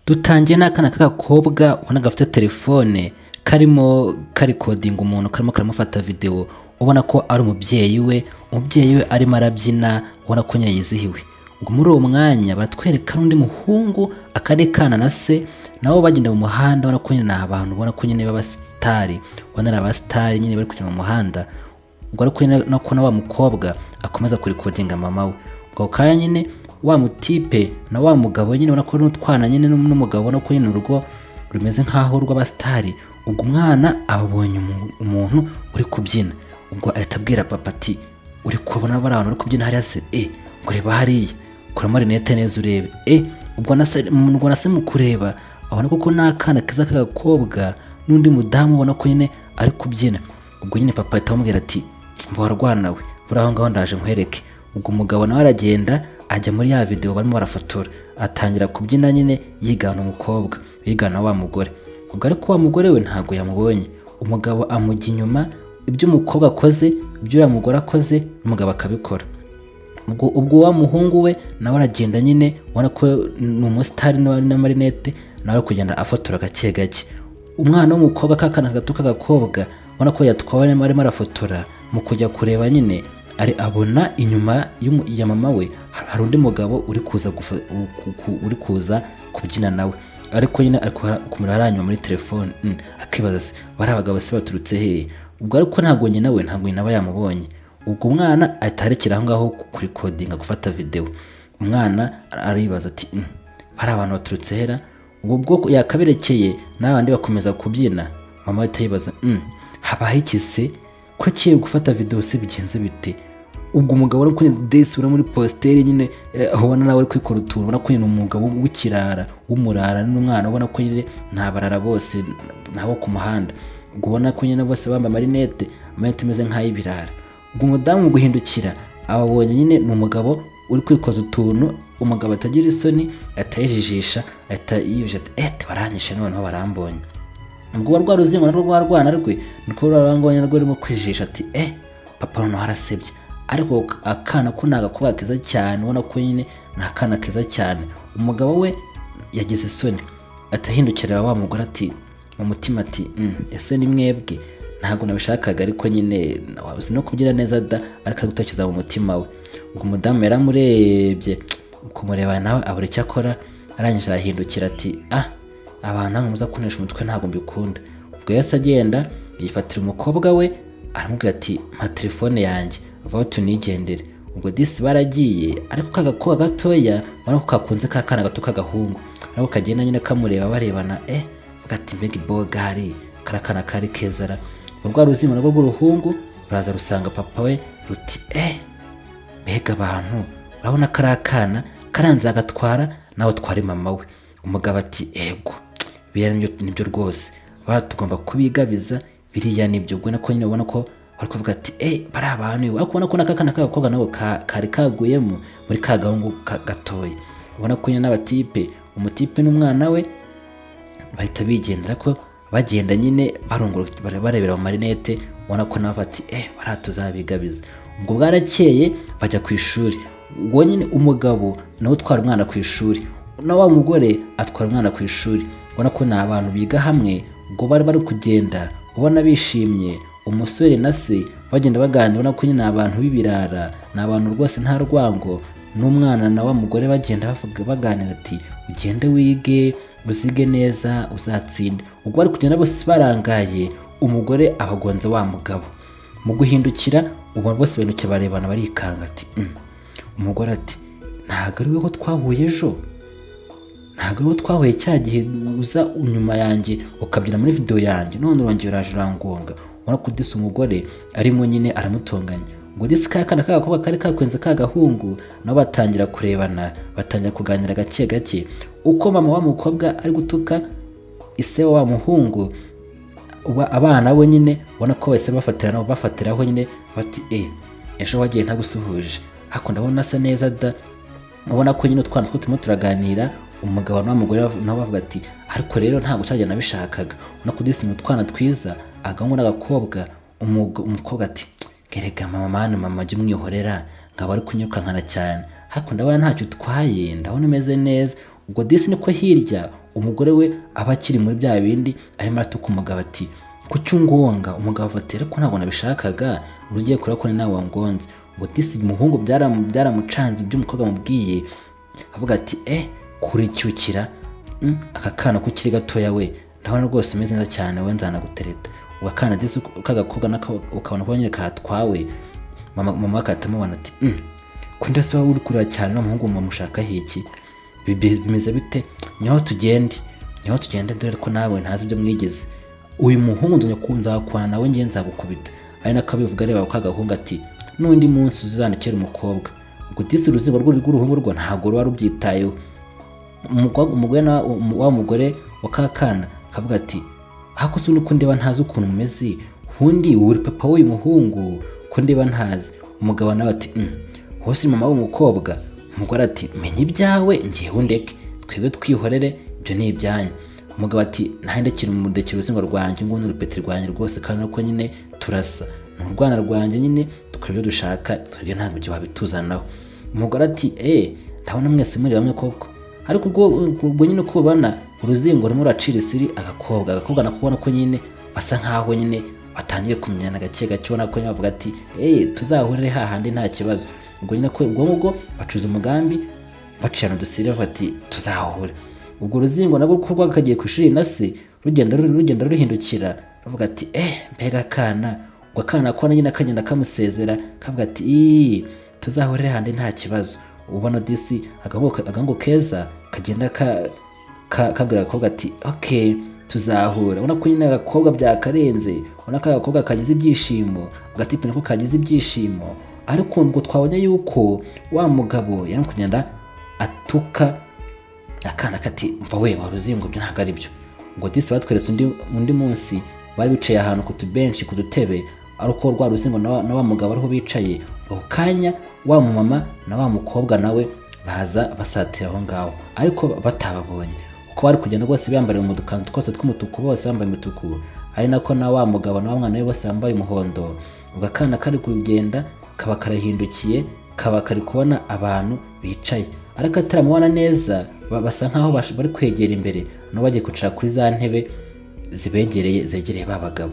Dutangiye n'akana k'agakobwa ubona gafite telefone karimo karikodinga umuntu karimo karamufata video, ubona ko ari umubyeyi we arimo arabyina, ubona ko nyine yizihiwe. Ubwo muri uwo mwanya baratwereka n'undi muhungu akandi kana na se nabo bagenda mu muhanda, ubona ko nyine ni abantu ubona ko nyine b'abasitari, ubona ari abasitari nyine bari kugenda mu muhanda. Ubwo ariko nyine nako na wa mukobwa akomeza kurikodinga mama we. Ubwo kanya nyine wa mutipe na wa mugabo nyine ubona ko n'utwana nyine n'umugabo ubona ko nyine urugo rumeze nk'aho rw'abasitari. Ubwo umwana abonye umuntu uri kubyina, ubwo ahita abwira papa ati uri kubona bari abantu bari kubyina hariya se? Ngo reba hariya, kuramo rinete neza urebe. Ubwo nase mu kureba abona koko n'akana keza k'agakobwa n'undi mudamu ubona ko nyine ari kubyina. Ubwo nyine papa ahita amubwira ati mva warwana we, buri aho ngaho ndaje nkwereke. Ubwo umugabo nawe aragenda ajya muri ya video barimo barafotora, atangira kubyina nyine yigana umukobwa, yigana wa mugore. Ubwo ariko wa mugore we ntago yamubonye, umugabo amujya inyuma, ibyo umukobwa akoze ibyo uriya mugore akoze umugabo akabikora. Ubwo wa muhungu we nawe aragenda nyine ubona ko ni umusitari na marinete, nawe kugenda afotora gake gake. Umwana w'umukobwa kakana gato k'agakobwa ubona ko yatwawe arimo arafotora, mu kujya kureba nyine abona inyuma ya mama we hari undi mugabo uri kuza kubyina nawe, ariko nyine kumera aranyuma muri telefone. Akibaza se bari abagabo se baturutse hehe? Ubwo ariko ntabwo nyina aba yamubonye. Ubwo umwana atarekera aho ngaho kurikodinga gufata video. Umwana aribaza ati bari abantu baturutse hera? Ubwo yakaberekeye n'abandi bakomeza kubyina. Mama ahita yibaza habaye iki se ko kiye gufata video se bigenze bite? Ubwo umugabo ari kuri desi uri muri posteri nyine ubona nawe ari kwikora utuntu, ubona ko nyine umugabo w'ikirara w'umurara n'umwana ubona ko nyine ntabarara bose nabo ku muhanda. Ubwo ubona ko nyine bose bambaye marinete imeze nk'ay'ibirara. Ubwo umudamu guhindukira ababonye nyine ni umugabo uri kwikoza utuntu, umugabo atagira isoni atayijijisha, atayiyuje ati baranyishe noneho barambonye. Ubwo rwa ruzingo narwo rwarwana rwe niko rurangonye narwo rurimo kwijisha ati papa noneho harasebye. Ariko akana ko nagakobwa keza cyane, ubona ko nyine ni akana keza cyane. Umugabo we yagize isoni atahindukira wa mugore ati mu mutima ati ese ni mwebwe? Ntabwo nabishakaga ariko nyine wabuze no kugira neza da, ariko gutekereza mu mutima we. Ubwo umudamu yaramurebye, kumureba nawe abura icyo akora, arangije arahindukira ati abantu ntabwo muza kunesha umutwe ntabwo mbikunda. Ubwo yahise agenda yifatira umukobwa we aramubwira ati mpa telefone yanjye vaho tunigendere. Ubwo disi baragiye, ariko kagakobwa gatoya ubona ko kakunze kakana gato k'agahungu, ariko kagenda nyine kamureba barebana ati mbega ibogari karakana kari kezara. Ubwo ruzima narwo rw'uruhungu ruraza rusanga papa we ruti mbega abantu urabona kari akana karanze agatwara nawe tware mama we. Umugabo ati ego biriya nibyo rwose tugomba kubigabiza, biriya nibyo. Ubwo nako nyine ubona ko bari kuvuga ati bari abantu, ariko ubona ko n'akana k'agakobwa nabo kari kaguyemo muri ka gahungu gatoya. Ubona ko nyine n'abatipe, umutipe n'umwana we bahita bigendera, ko bagenda nyine barebera mu marinete, ubona ko nabo bati bari tuzabigabiza. Ubwo bwarakeye bajya ku ishuri. Ubwo nyine umugabo nawe utwara umwana ku ishuri, na wa mugore atwara umwana ku ishuri. Ubona ko ni abantu biga hamwe. Ubwo bari kugenda ubona bishimye, umusore na se bagenda baganira, ubona ko nyine abantu b'ibirara, ni abantu rwose nta rwango. N'umwana na wa mugore bagenda baganira ati ugende wige uzige neza uzatsinde. Ubwo bari kugenda bose barangaye, umugore abagonze wa mugabo. Mu guhindukira ubwo bose benuke barebana barikanga ati umugore ati ntabwo ari wowe twahuye ejo, ntabwo ari wowe twahuye cya gihe uza inyuma yanjye ukabyina muri video yanjye, none urongera uraje urangonga. Ubona ko disi umugore arimo nyine aramutonganya. Ubwo disi kakana k'agakobwa kari kakwenze k'agahungu nabo batangira kurebana, batangira kuganira gake gake. Uko mama wa mukobwa ari gutuka ise wa muhungu, abana bo nyine ubona ko bose bafatiraho nyine bati ejo wagiye ntagusuhuje, ariko ndabona asa neza da. Ubona ko nyine utwana two turimo turaganira, umugabo n'umugore nabo bavuga ati ariko rero ntabwo cyajya nabishakaga. Ubona ko disi mu twana twiza, agahungu n'agakobwa. Umukobwa ati gerega mama jya umwihorera, ngabo ari kunyirukankana cyane, ariko ndabona ntacyo utwaye, ndabona umeze neza. Ubwo disi niko hirya umugore we aba akiri muri bya bindi arimo aratuka umugabo ati kuki ungonga, umugabo ati ariko ntabwo nabishakaga, ugiye kureba ko nawe wangonze. Ngo disi umuhungu byaramucanze ibyo umukobwa amubwiye, avuga ati kuricyukira aka kana kukiri gatoya we, ndabona rwose umeze neza cyane, we nzanagutereta. Uwo kana disi kagakobwa nako ukabona ko nyine katwawe, mama akatamubona ati ko ndetse wowe uri kureba cyane n'umuhungu mushakaho iki, bimeze bite? Niho tugende dore ko nawe ntazi ibyo mwigeze, uyu muhungu nzakwana nawe ngiye nzagukubita. Ari nako abivuga areba kwa gahungu ati n'undi munsi uzandikira umukobwa. Ubwo disi uruzingo rw'uruhungu rwo ntabwo ruba rubyitayeho. Umugore wa kakana kavuga ati ako se nuko ndeba ntazi ukuntu mumeze, ubundi uri papa w'uyu muhungu ko ndeba ntazi. Umugabo nawe ati hose mama w'umukobwa. Umugore ati menya ibyawe ngiye undeke, twebwe twihorere, ibyo ni ibyanyu. Umugabo ati ndekera uruzingo rwanjye ngo n'urupeti rwanjye rwose, kandi uko nyine turasa ni urwana rwanjye nyine, dukora ibyo dushaka, twebwe ntabwo ibyo wabituzanaho. Umugore ati ndabona mwese muri bamwe koko, ariko ubwo nyine uko ubona uruzingo rumwe ruracira isiri agakobwa nakubona ko nyine basa nkaho nyine batangiye kumenyana gake gake, ubona ko nyine bavuga ati tuzahurire hahandi nta kibazo. Ubwo nyine ko ubwo bacuza umugambi bacana udusiri bavuga ati tuzahure. Ubwo uruzingo nabwo ko rwakagiye ku ishuri na se rugenda ruhindukira bavuga ati mbega akana. Ubwo akana ko nyine akagenda kamusezera kavuga ati tuzahurire hahandi nta kibazo. Ubona disi agango keza kagenda kabwira agakobwa ati okay tuzahura. Ubona ko nyine agakobwa byakarenze, ubona ko agakobwa kagize ibyishimo, agatipe nako kagize ibyishimo. Ariko ngo twabonye yuko wa mugabo yari kugenda atuka akana kati mva we waruzingo byo ntabwo ari byo. Ngo disi batweretse undi munsi bari bicaye ahantu ku tubenshi ku dutebe, ariko rwa ruzingo na wa mugabo ariho bicaye. Ako kanya wa mama na wa mukobwa nawe baza basatira aho ngaho, ariko batababonye uko bari kugenda rwose bambariye mu dukanzu twose tw'umutuku, bose bambaye umutuku, ari nako na wa mugabo na wa mwana we bose bambaye umuhondo. Ubwo akana kari kugenda kaba karahindukiye, kaba kari kubona abantu bicaye, ariko ataramubona neza, basa nkaho bari kwegera imbere no bagiye kwicara kuri za ntebe zegereye ba bagabo.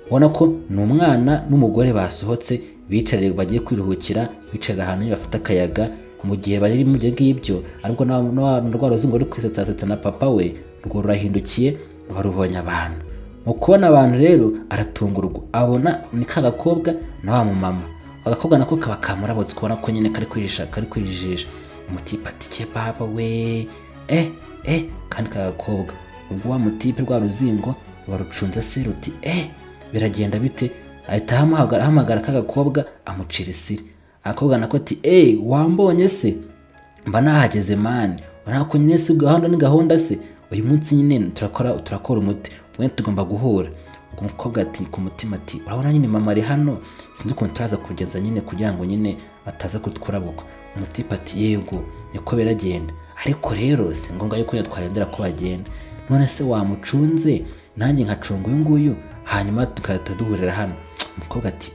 Ubona ko ni umwana n'umugore basohotse bicarire bagiye kwiruhukira, bicarira ahantu bafite akayaga mu gihe bari mu gihe ngibyo. Ariko rwa ruzingo ruri kwisetsa na papa we rwo rurahindukiye barubonye abantu. Mu kubona abantu rero aratungurwa, abona ni kagakobwa na wa mumama. Agakobwa nako kaba kamurabotse, kubona ko nyine kari kwijijisha. Umutipe ati ke baba we kandi kagakobwa. Ubwo wa mutipe rwa ruzingo barucunze se ruti biragenda bite, ahita ahamagara kagakobwa amucira isiri. Akobwa nako ati wambonye se mba nahageze mani, urako nyine se gahunda ni gahunda se, uyu munsi nyine turakora umuti mwe tugomba guhura. Ubwo umukobwa ati ku mutima ati urabona nyine mama ari hano, sinzi ukuntu turaza kugenza nyine kugira ngo nyine ataza kutwurabuka. Umutipe ati yego niko biragenda, ariko rero si ngombwa yuko twarendera ko bagenda, none se wamucunze nanjye nkacunga uyu nguyu hanyuma tugahita duhurira hano. Umukobwa ati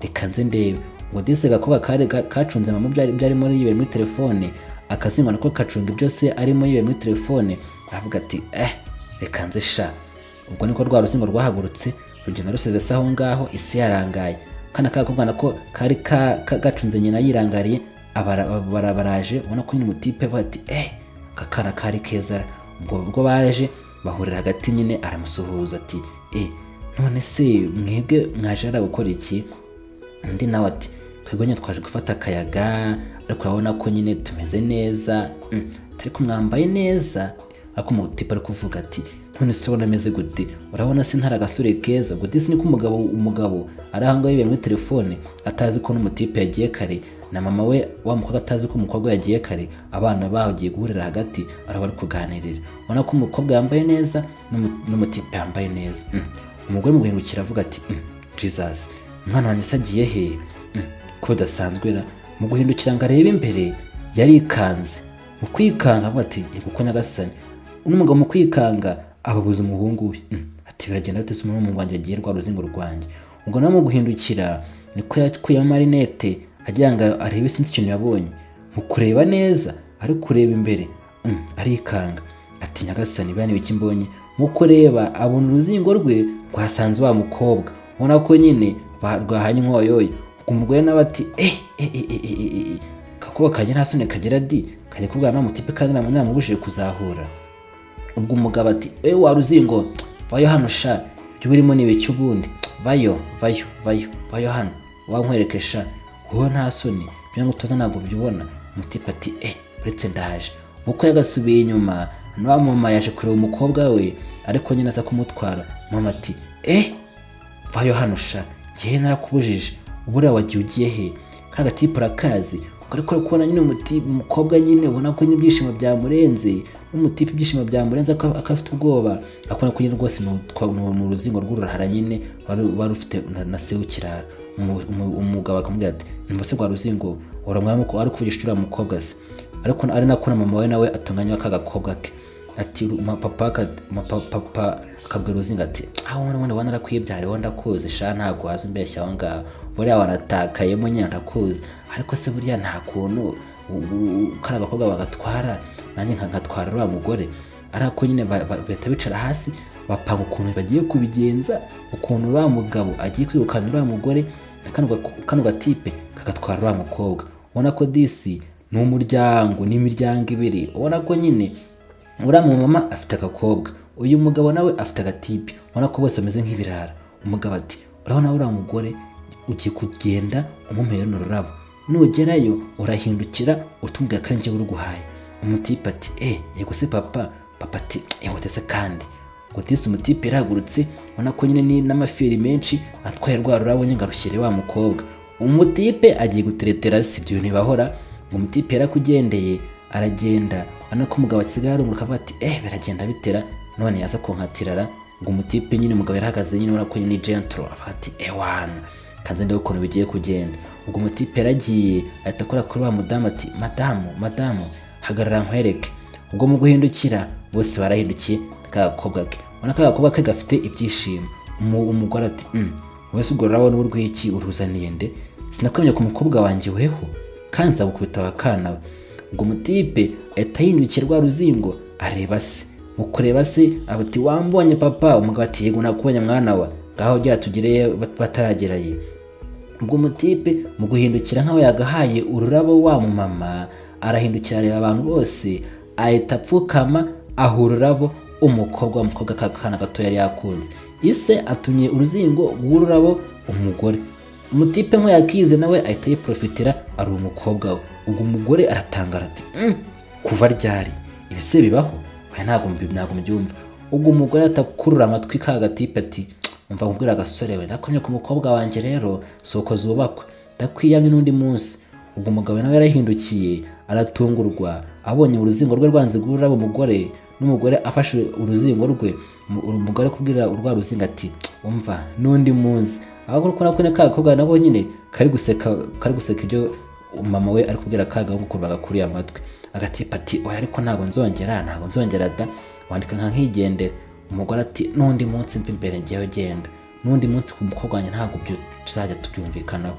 reka nze ndebe. Ngo disi gakobwa kacunze mama byarimo yibera muri telefone, akazingo nako kacunga byose arimo yibera muri telefone. Aravuga ati reka nze sha. Ubwo niko rwa ruzingo rwahagurutse rugenda rusize se aho ngaho, isi yarangaye. Kana kagakobwa nako kari gacunze nyina yirangariye, baraje. Ubona ko nyine umutipe avuga ati kakana kari keza. Ubwo baje bahurira hagati nyine aramusuhuza ati none se mwebwe mwaje gukora iki? Undi nawe ati twebwe nyine twaje gufata akayaga, ariko urabona ko nyine tumeze neza, ariko mwambaye neza. Ariko umutipe ari kuvuga ati none se ubona ameze gute, urabona se ntari agasore keza? Ubwo disi niko umugabo ari aho ngaho yibera muri telefone, atazi ko n'umutipe yagiye kare, na mama we wa mukobwa atazi ko umukobwa yagiye kare. Abana bagiye guhurira hagati araho bari kuganirira. Ubona ko umukobwa yambaye neza n'umutipe yambaye neza. Umugore mu guhindukira avuga ati Jesus, umwana wanjye se agiye he? Ko bidasanzwe ra. Mu guhindukira ngo arebe imbere yarikanze. Mu kwikanga avuga ati kuko nyagasani. N'umugabo mu kwikanga ababuza umuhungu we. Ati biragenda bite se umuhungu wanjye agiye rwa ruzingo rwanjye? Ubwo nawe mu guhindukira niko yakuye amarinete agira ngo arebe sinzi ikintu yabonye. Mu kureba neza ari kureba imbere arikanga. ati nyagasani bane biki mbonye, nkuko reba abona uruzingo rwe rwasanze wa mukobwa, ubona ko nyine rwahanye inkoyoyo. Umugore nawe ati gakoba kajya nta soni kagira di, kajya kubwira na mutipe kandi namubujije kuzahura. Ubwo umugabo ati wa ruzingo vayo hano sha, byo urimo ni ibiki ubundi, vayo hano wankwereke sha, wowe nta soni byo ngutoza ntabwo byubona. Mutipe ati uretse ndaje. Uko yagasubiye inyuma, na mama yaje kureba umukobwa we ariko nyine aza kumutwara. Mama ati vayo hano sha, gihe narakubujije, ubura wagiye ugiye he? Kagatipe urakazi, ariko kubona nyine umukobwa nyine ubona ko n'ibyishimo byamurenze, n'umutipe ibyishimo byamurenze akafite ubwoba, akona ko nyine rwose mu ruzingo rw'uruhara nyine wari ufite na se w'ikirara. Umugabo akamubwira ati mbese rwa ruzingo uramwamo ko ari kuvugisha uriya mukobwa se, ariko ari nako na mama we nawe atunganya akagakobwa ke. Ati papa akabwira uruzingo ati wowe wana nakwibyare wenda kuzi sha, ntago wazi mbeshya aho ngaho, buriya wanatakayemo nyine ndakuzi, ariko se buriya nta kuntu kari agakobwa bagatwara nanjye nkatwara uriya mugore. ariko nyine bahita bicara hasi bapanga ukuntu bagiye kubigenza, ukuntu uriya mugabo agiye kwirukana uriya mugore, kano gatipe kagatwara uriya mukobwa. Ubona ko disi ni umuryango n'imiryango ibiri, ubona ko nyine uriya mama afite agakobwa, uyu mugabo nawe afite agatipe, ubona ko bose bameze nk'ibirara. Umugabo ati urabona uriya mugore ugiye kugenda umumpera n'ururabo, nugerayo urahindukira utumubwira ko njye uruguhaye. Umutipe ati yego se papa ati ihute se kandi ngo disi. Umutipe yaragurutse, ubona ko nyine ni n'amafiri menshi atwaye rwa rurabo nyine ngarushyire wa mukobwa. Umutipe agiye guteretera si ibyo bintu bibahora, ngo umutipe yarakugendeye aragenda, ubona ko umugabo asigaye arunguruka avuga ati biragenda bitera none yaza kunkatirara. ngo umutipe nyine umugabo yarahagaze nyine urako ni gentle, avuga ati wana kanze ndebe ukuntu bigiye kugenda. Ubwo umutipe yaragiye ahita akora kuri wa mudamu ati madamu hagarara nkwereke. Ubwo mu guhindukira bose barahindukiye, kagakobwa ke ubona ko agakobwa ke gafite ibyishimo. Umugore ati wese ubwo urabona urwiki uruzaniye nde, sinakwemeye ku mukobwa wanjye weho kandi nzagukubita abakana we. Ubwo umutipe ahita yindukira rwa ruzingo areba se, mu kureba se ati wambonye papa? Umugabo ati yego nakubonye mwana wa, ngaho jya tugereye batarageraye. Ubwo umutipe mu guhindukira nkaho yagahaye ururabo wa mama, arahindukira areba abantu bose, ahita apfukama aha ururabo umukobwa kakana gato yari yakunze. Ise atumye uruzingo rw'ururabo umugore. Umutipe nko yakize nawe ahita yiprofitira ari umukobwa we. Ubwo umugore aratangara ati kuva ryari ibise bibaho? Ntabwo mbyumva. Ubwo umugore atakurura amatwi ka gatipe ati umva nkubwira agasore we, nakomye ku mukobwa wanjye rero soko zubakwa, ndakwiyamye n'undi munsi. Ubwo umugabo nawe yarahindukiye aratungurwa, abonye uruzingo rwe rwanze rw'ururabo umugore, n'umugore afashe uruzingo rwe. Umugore kubwira urwa ruzingo ati umva n'undi munsi. Ahubwo uko nakone ka gakobwa nabo nyine kari guseka ibyo mama we ari kubwira kaga ngo bagakuriye amatwi. Agatipa ati oya ariko ntabwo nzongera da, wandika nka nkigendera. Umugore ati n'undi munsi mva imbere ngiyeho genda, n'undi munsi ku mukobwa wanjye ntabwo byo tuzajya tubyumvikanaho.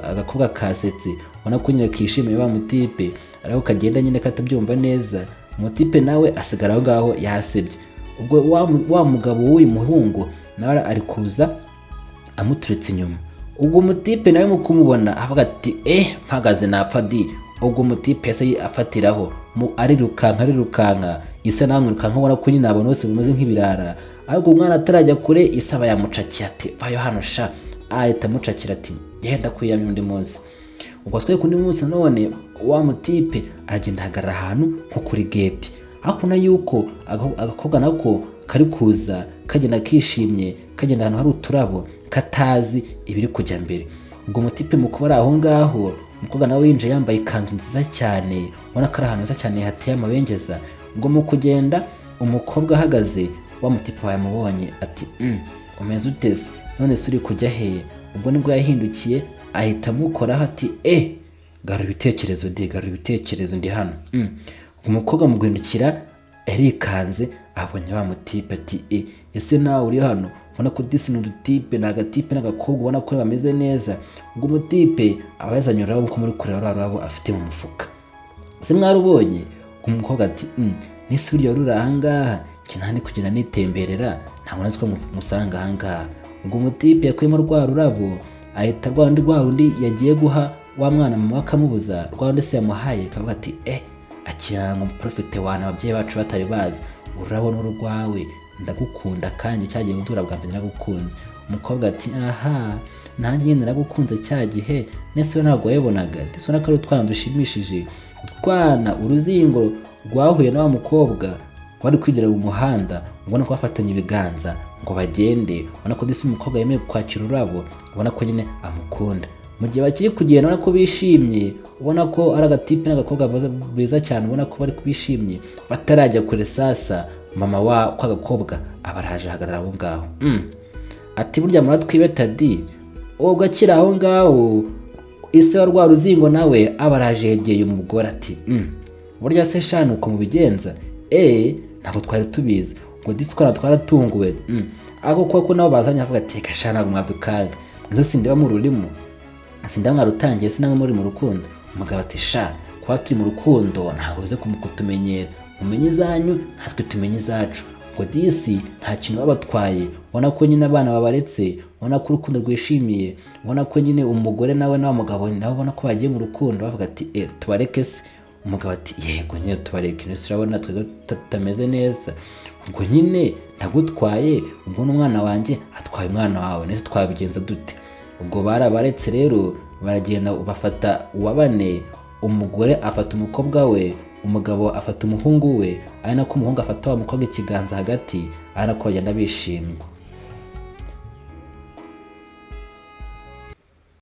Agakobwa kasetse, ubona ko nyine kishimiye wa mutipe, ariko kagenda nyine katabyumva neza. Umutipe nawe asigara aho ngaho yasebye. Ubwo wa mugabo w'uyu muhungu nawe ari kuza amuturetse inyuma. Ubwo umutipe nawe mu kumubona avuga ati mpagaze napfa di. Ubwo umutipe yase afatiraho arirukanka isa namwirukanka, ubona ko nyine abantu bose bameze nk'ibirara. Ariko umwana atarajya kure isaba yamucakiye ati vayo hano sha, ahita amucakira ati genda kwiyamya undi munsi. Ubwo twe kundi munsi none wa mutipe aragenda ahagarara ahantu nko kuri gate, akuna yuko agakobwa nako kari kuza kagenda kishimye, kagenda ahantu hari uturabo katazi ibiri kujya mbere. Ubwo umutipe mu kuba aho ngaho, umukobwa nawe yinjiye yambaye ikanzu nziza cyane, ubona ko ari ahantu heza cyane hateye amabengeza. Ubwo mu kugenda umukobwa ahagaze, wa mutipe wamubonye ati umeze uteze none se uri kujya hehe? Ubwo nibwo yahindukiye ahita amukoraho ati garura ibitekerezo ndi hano. Umukobwa mu guhindukira yarikanze, abonye wa mutipe ati ese nawe uri hano? Ubona ko disi n'udutipe n'agatipe n'agakobwa ubona ko bameze neza. Ubwo umutipe aba yazanye ururabo ko muri kureba ururabo afite mu mufuka. Se mwarubonye? umukobwa ati nese burya wari uri ahangaha kinandi kugenda nitemberera ntabwo nazi ko musanga ahangaha. ubwo umutipe yakuyemo rwa rurabo ahita rwa rundi yagiye guha wa mwana mama akamubuza rwa rundi se yamuhaye akavuga ati akiranga umuprofete wana ababyeyi bacu batari bazi, ururabo n'urwawe ndagukunda kandi cyagiye gutura bwa mbere nagukunze. umukobwa ati aha nanjye nyine naragukunze cya gihe nese we ntabwo wabibonaga ndetse ko ari utwana dushimishije, utwana uruzingo rwahuye na wa mukobwa wari kwigira mu muhanda ubona ko bafatanye ibiganza ngo bagende, ubona ko disi umukobwa yemeye kwakira ururabo, ubona ko nyine amukunda. mu gihe bakiri kugenda ubona ko bishimye, ubona ko ari agatipe n'agakobwa beza cyane, ubona ko bari kubishimye batarajya kure. Sasa mama wa kwa gakobwa abaraje ahagarara aho ngaho ati burya muratwibeta di, ubwo akiri aho ngaho ise wa rwa ruzingo nawe abaraje yegeye umugore ati burya se shanu uko mubigenza ntabwo twari tubizi ngo disi ko twaratunguwe ako kuko nabo bazanye avuga ati reka shana mwadukanga nzo sindeba mu rurimo sindaba mwarutangiye sinamwe muri mu rukundo. umugabo ati sha kwa turi mu rukundo ntabwo uze kumukutumenyera, umenye izanyu natwe tumenye izacu, ngo disi nta kintu babatwaye. ubona ko nyine abana babaretse, ubona ko urukundo rwishimiye, ubona ko nyine umugore nawe na mugabo nabo ubona ko bagiye mu rukundo bavuga ati tubareke se. umugabo ati yego nyine tubareke, nese urabona twe tutameze neza, ubwo nyine ndagutwaye, ubwo n'umwana wanjye atwaye umwana wawe, nese twabigenza dute? ubwo barabaretse rero baragenda bafata uwa bane, umugore afata umukobwa we, umugabo afata umuhungu we, ari nako umuhungu afata wa mukobwa ikiganza hagati, ari nako bagenda bishimye.